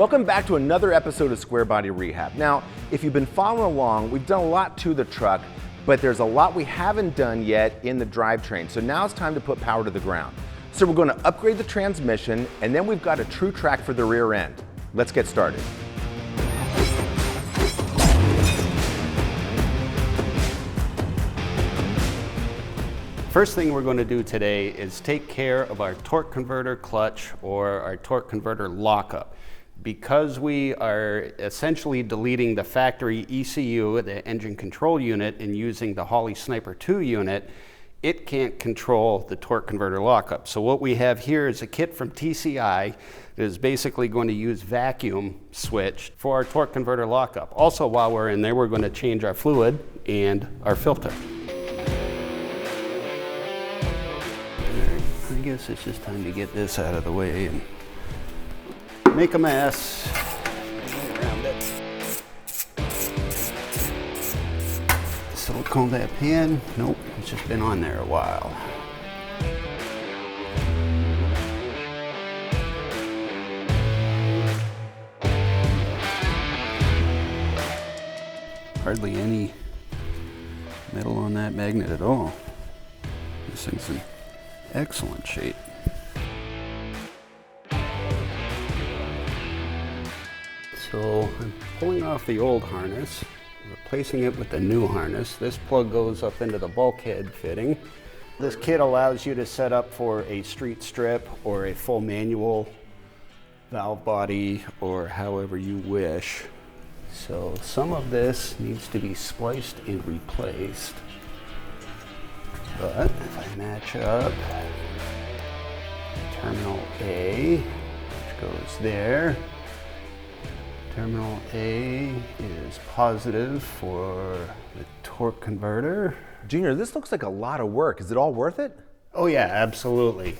Welcome back to another episode of Square Body Rehab. Now, if you've been following along, we've done a lot to the truck, but there's a lot we haven't done yet in the drivetrain. So now it's time to put power to the ground. So we're going to upgrade the transmission, and then we've got a Truetrac for the rear end. Let's get started. First thing we're going to do today is take care of our torque converter clutch or our torque converter lockup. Because we are essentially deleting the factory ECU, the engine control unit, and using the Holley Sniper 2 unit, it can't control the torque converter lockup. So what we have here is a kit from TCI that is basically going to use vacuum switch for our torque converter lockup. Also, while we're in there, we're going to change our fluid and our filter. I guess it's just time to get this out of the way and make a mess. Around it. Silicone that pan. Nope, it's just been on there a while. Hardly any metal on that magnet at all. This thing's in excellent shape. So I'm pulling off the old harness, replacing it with the new harness. This plug goes up into the bulkhead fitting. This kit allows you to set up for a street strip or a full manual valve body or however you wish. So some of this needs to be spliced and replaced. But if I match up terminal A, which goes there, terminal A is positive for the torque converter. Junior, this looks like a lot of work. Is it all worth it? Oh yeah, absolutely.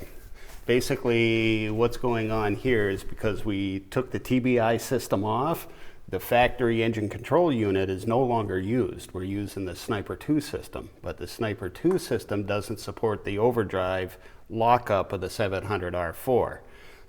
Basically, what's going on here is because we took the TBI system off, the factory engine control unit is no longer used. We're using the Sniper 2 system, but the Sniper 2 system doesn't support the overdrive lockup of the 700R4.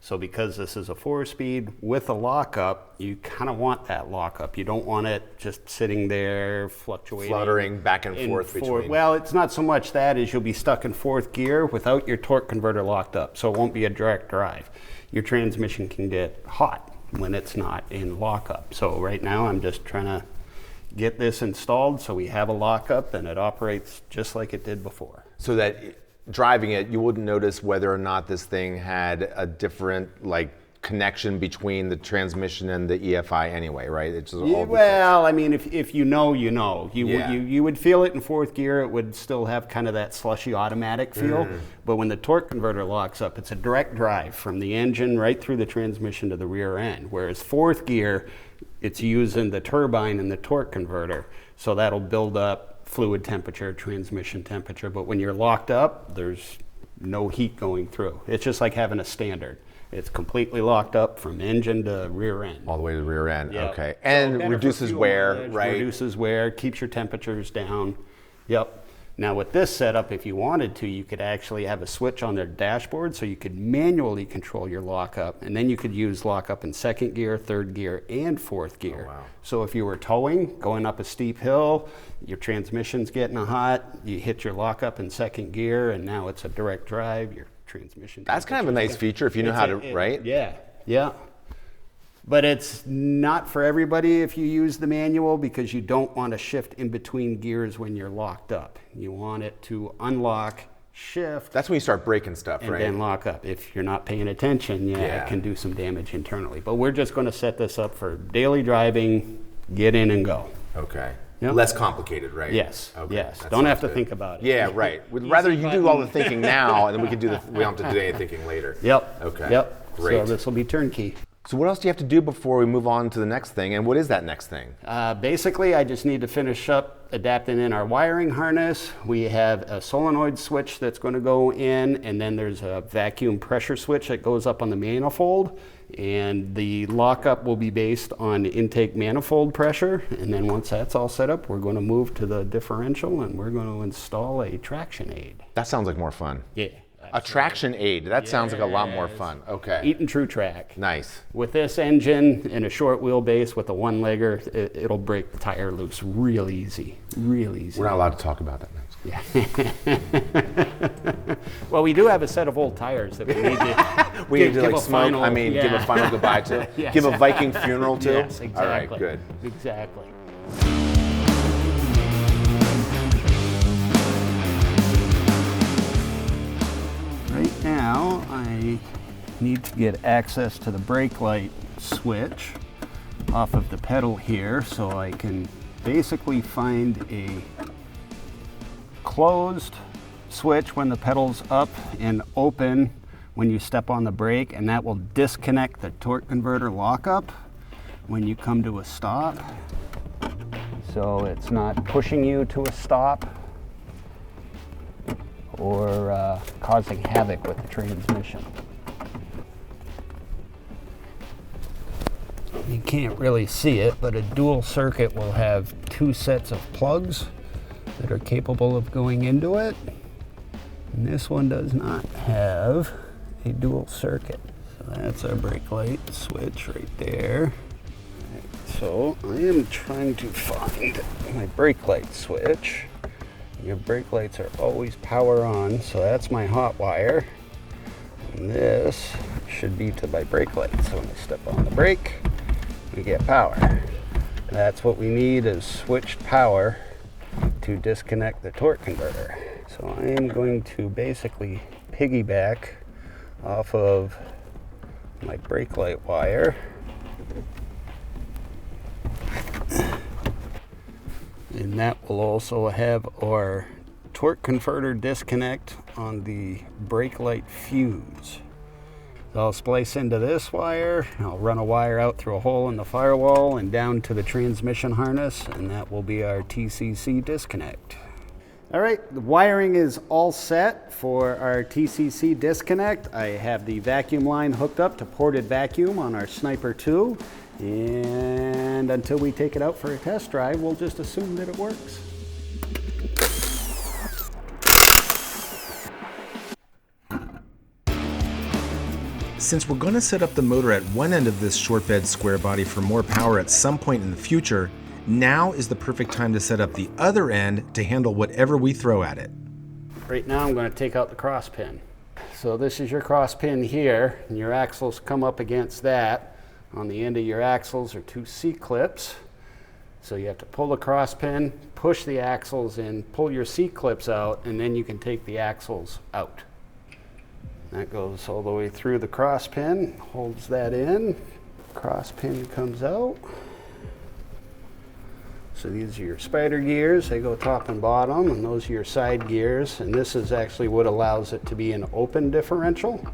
So because this is a 4-speed with a lockup, you kind of want that lockup. You don't want it just sitting there fluctuating. Fluttering back and forth between. Well, it's not so much that as you'll be stuck in 4th gear without your torque converter locked up. So it won't be a direct drive. Your transmission can get hot when it's not in lockup. So right now I'm just trying to get this installed so we have a lockup and it operates just like it did before. So that driving it, you wouldn't notice whether or not this thing had a different connection between the transmission and the EFI anyway, right? It's just all well, I mean, if you know, you know. Yeah. You would feel it in 4th gear. It would still have kind of that slushy automatic feel. But when the torque converter locks up, it's a direct drive from the engine right through the transmission to the rear end. Whereas 4th gear, it's using the turbine and the torque converter. So that'll build up fluid temperature, transmission temperature. But when you're locked up, there's no heat going through. It's just like having a standard. It's completely locked up from engine to rear end. All the way to the rear end, Yep. okay. And So reduces wear, mileage, right? Reduces wear, keeps your temperatures down. Yep. Now with this setup, if you wanted to, you could actually have a switch on their dashboard so you could manually control your lockup, and then you could use lockup in 2nd gear, 3rd gear, and 4th gear. Oh, wow. So if you were towing, going up a steep hill, your transmission's getting hot, you hit your lockup in 2nd gear, and now it's a direct drive, your transmission. That's kind of a nice feature if you know how to, right? Yeah, yeah. But it's not for everybody if you use the manual because you don't want to shift in between gears when you're locked up. You want it to unlock, shift. That's when you start breaking stuff, and right? then lock up. If you're not paying attention, it can do some damage internally. But we're just going to set this up for daily driving, get in and go. Okay. Yep. Less complicated, right? Yes, Okay. yes. That Don't have sounds to good. think about it. Yeah, right. We'd rather you do all the thinking now, and then we can we don't have to do any thinking later. Yep. Okay. Yep. Great. So this will be turnkey. So what else do you have to do before we move on to the next thing? And what is that next thing? Basically, I just need to finish up adapting in our wiring harness. We have a solenoid switch that's going to go in, and then there's a vacuum pressure switch that goes up on the manifold. And the lockup will be based on intake manifold pressure. And then once that's all set up, we're going to move to the differential and we're going to install a traction aid. That sounds like more fun. Yeah. A traction aid. That sounds like a lot more fun. Okay. Eaton Truetrac. Nice. With this engine and a short wheelbase with a one-legger, it'll break the tire loose real easy, real easy. We're not allowed to talk about that next. Yeah. Well, we do have a set of old tires that we need to give a smoke. final, give a final goodbye to. Yes. Give a Viking funeral to. Yes, exactly. All right, good. Exactly. Right now, I need to get access to the brake light switch off of the pedal here so I can basically find a closed switch when the pedal's up and open when you step on the brake, and that will disconnect the torque converter lockup when you come to a stop. So it's not pushing you to a stop or causing havoc with the transmission. You can't really see it, but a dual circuit will have two sets of plugs that are capable of going into it. And this one does not have a dual circuit. So that's our brake light switch right there. So I am trying to find my brake light switch. Your brake lights are always power on, so that's my hot wire. And this should be to my brake light. So when I step on the brake, we get power. That's what we need, is switched power to disconnect the torque converter. So I am going to basically piggyback off of my brake light wire. And that will also have our torque converter disconnect on the brake light fuse. So I'll splice into this wire, I'll run a wire out through a hole in the firewall and down to the transmission harness, and that will be our TCC disconnect. All right, the wiring is all set for our TCC disconnect. I have the vacuum line hooked up to ported vacuum on our Sniper 2. And until we take it out for a test drive, we'll just assume that it works. Since we're going to set up the motor at one end of this short bed square body for more power at some point in the future, now is the perfect time to set up the other end to handle whatever we throw at it. Right now I'm going to take out the cross pin. So this is your cross pin here, and your axles come up against that. On the end of your axles are two C-clips. So you have to pull the cross pin, push the axles in, pull your C-clips out, and then you can take the axles out. That goes all the way through the cross pin, holds that in. Cross pin comes out. So these are your spider gears. They go top and bottom, and those are your side gears. And this is actually what allows it to be an open differential.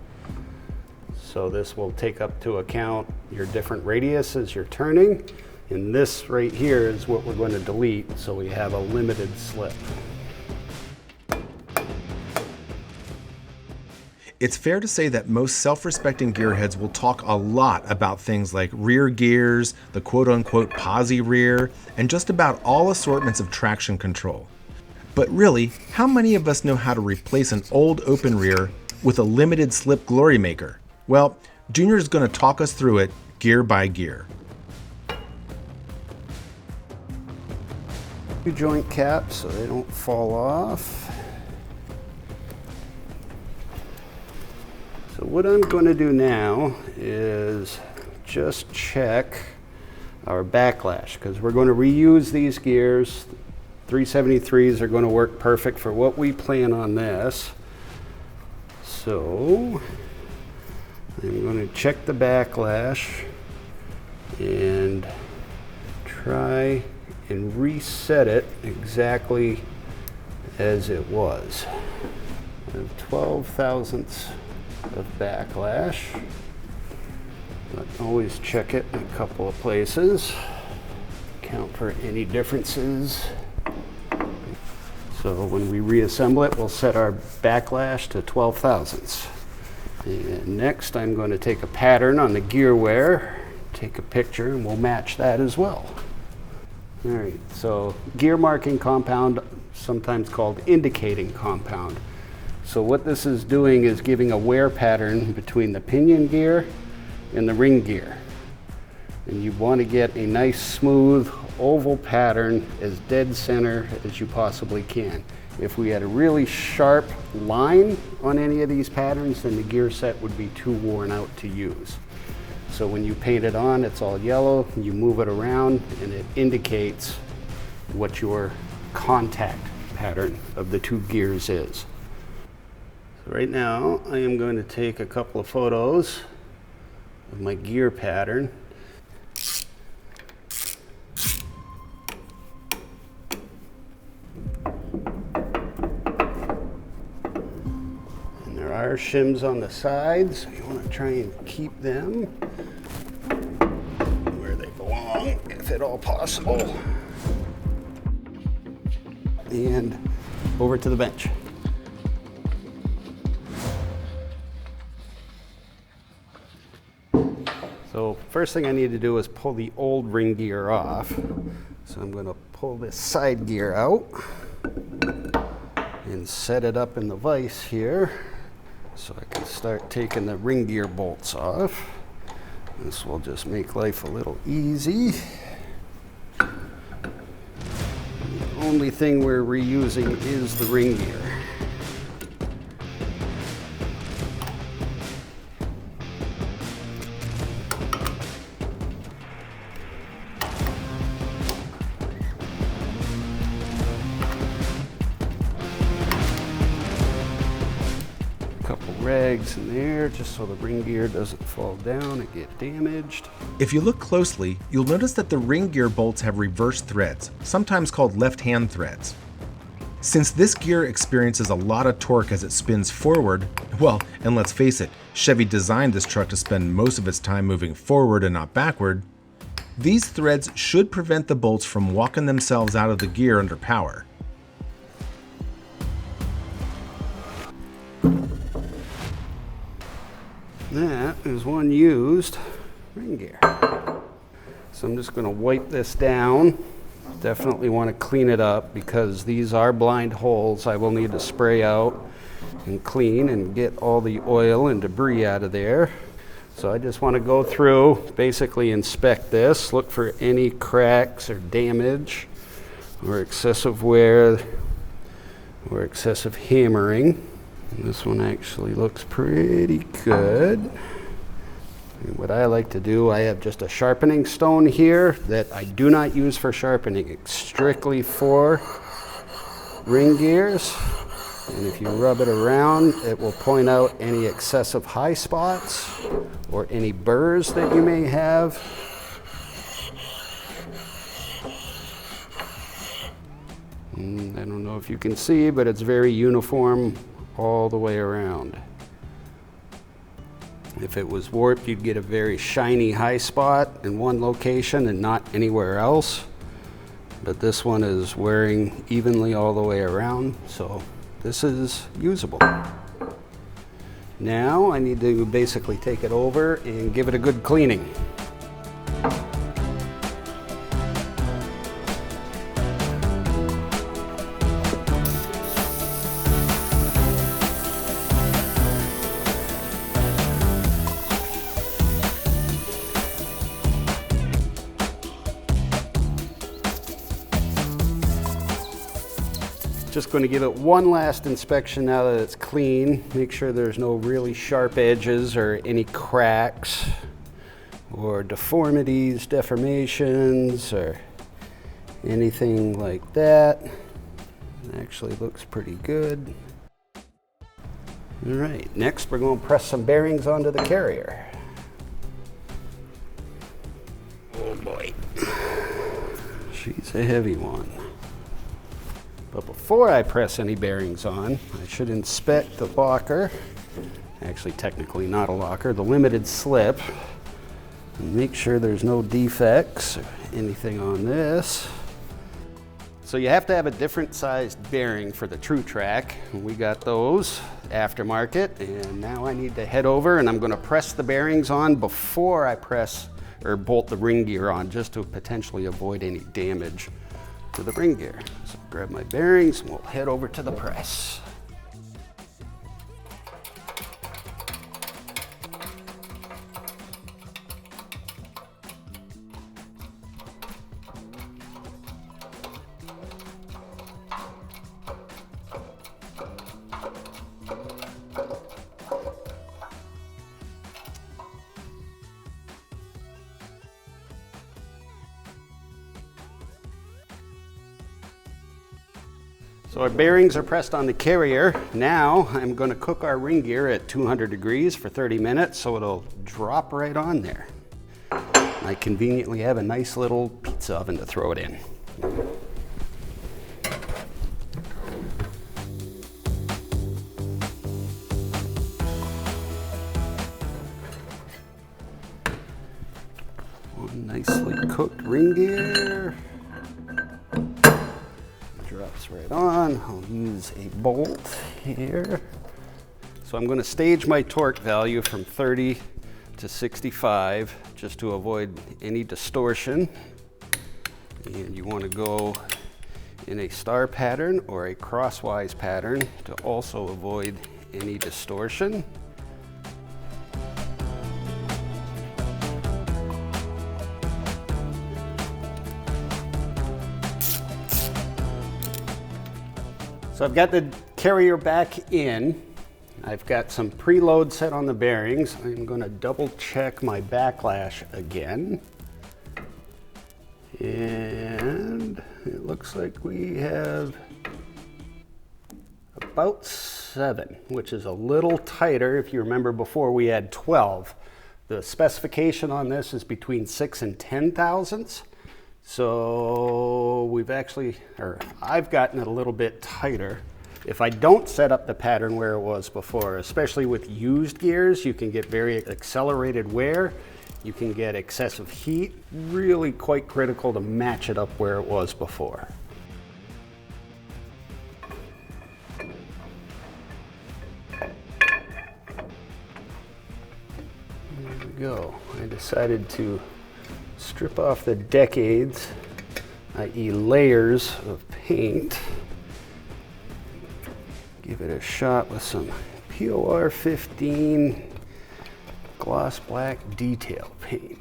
So this will take up to account your different radius as you're turning. And this right here is what we're going to delete, so we have a limited slip. It's fair to say that most self-respecting gearheads will talk a lot about things like rear gears, the quote-unquote posi rear, and just about all assortments of traction control. But really, how many of us know how to replace an old open rear with a limited slip glory maker? Well, Junior is going to talk us through it gear by gear. Two joint caps so they don't fall off. So what I'm going to do now is just check our backlash, because we're going to reuse these gears. 373s are going to work perfect for what we plan on this. So I'm going to check the backlash and try and reset it exactly as it was. I have 12 thousandths of backlash, but always check it in a couple of places, count for any differences. So when we reassemble it, we'll set our backlash to 12 thousandths. And next I'm going to take a pattern on the gear wear, take a picture, and we'll match that as well. All right, so gear marking compound, sometimes called indicating compound. So what this is doing is giving a wear pattern between the pinion gear and the ring gear. And you want to get a nice smooth oval pattern as dead center as you possibly can. If we had a really sharp line on any of these patterns, then the gear set would be too worn out to use. So when you paint it on, it's all yellow, you move it around, and it indicates what your contact pattern of the two gears is. So right now, I am going to take a couple of photos of my gear pattern. There are shims on the sides, so you want to try and keep them where they belong, if at all possible. And over to the bench. So first thing I need to do is pull the old ring gear off. So I'm going to pull this side gear out and set it up in the vise here, so I can start taking the ring gear bolts off. This will just make life a little easy. The only thing we're reusing is the ring gear. Rags in there just so the ring gear doesn't fall down and get damaged. If you look closely, you'll notice that the ring gear bolts have reverse threads, sometimes called left-hand threads. Since this gear experiences a lot of torque as it spins forward, well, and let's face it, Chevy designed this truck to spend most of its time moving forward and not backward, these threads should prevent the bolts from walking themselves out of the gear under power. That is one used ring gear. So I'm just going to wipe this down. Definitely want to clean it up because these are blind holes I will need to spray out and clean and get all the oil and debris out of there. So I just want to go through, basically inspect this, look for any cracks or damage or excessive wear or excessive hammering. This one actually looks pretty good. And what I like to do, I have just a sharpening stone here that I do not use for sharpening. It's strictly for ring gears. And if you rub it around, it will point out any excessive high spots or any burrs that you may have. And I don't know if you can see, but it's very uniform all the way around. If it was warped, you'd get a very shiny high spot in one location and not anywhere else. But this one is wearing evenly all the way around, so this is usable. Now I need to basically take it over and give it a good cleaning. Just going to give it one last inspection now that it's clean. Make sure there's no really sharp edges or any cracks or deformities, deformations, or anything like that. It actually looks pretty good. All right, next we're going to press some bearings onto the carrier. Oh boy, she's a heavy one. But before I press any bearings on, I should inspect the locker, actually technically not a locker, the limited slip, and make sure there's no defects or anything on this. So you have to have a different sized bearing for the Truetrac. We got those aftermarket, and now I need to head over and I'm going to press the bearings on before I press or bolt the ring gear on, just to potentially avoid any damage to the ring gear. So grab my bearings and we'll head over to the press. So our bearings are pressed on the carrier. Now I'm going to cook our ring gear at 200 degrees for 30 minutes so it'll drop right on there. I conveniently have a nice little pizza oven to throw it in. One nicely cooked ring gear. Drops right on. I'll use a bolt here. So I'm going to stage my torque value from 30 to 65 just to avoid any distortion. And you want to go in a star pattern or a crosswise pattern to also avoid any distortion. So I've got the carrier back in. I've got some preload set on the bearings. I'm going to double check my backlash again. And it looks like we have about 7, which is a little tighter. If you remember before we had 12. The specification on this is between 6 and 10 thousandths. So I've gotten it a little bit tighter. If I don't set up the pattern where it was before, especially with used gears, you can get very accelerated wear. You can get excessive heat. Really quite critical to match it up where it was before. There we go. I decided to strip off the decades, i.e. layers of paint. Give it a shot with some POR 15 gloss black detail paint.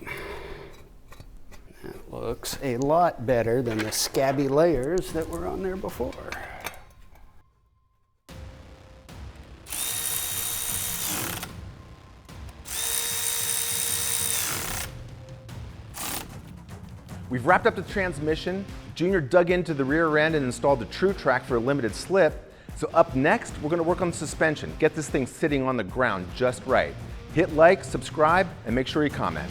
That looks a lot better than the scabby layers that were on there before. We've wrapped up the transmission. Junior dug into the rear end and installed the Truetrac for a limited slip. So up next, we're gonna work on suspension. Get this thing sitting on the ground just right. Hit like, subscribe, and make sure you comment.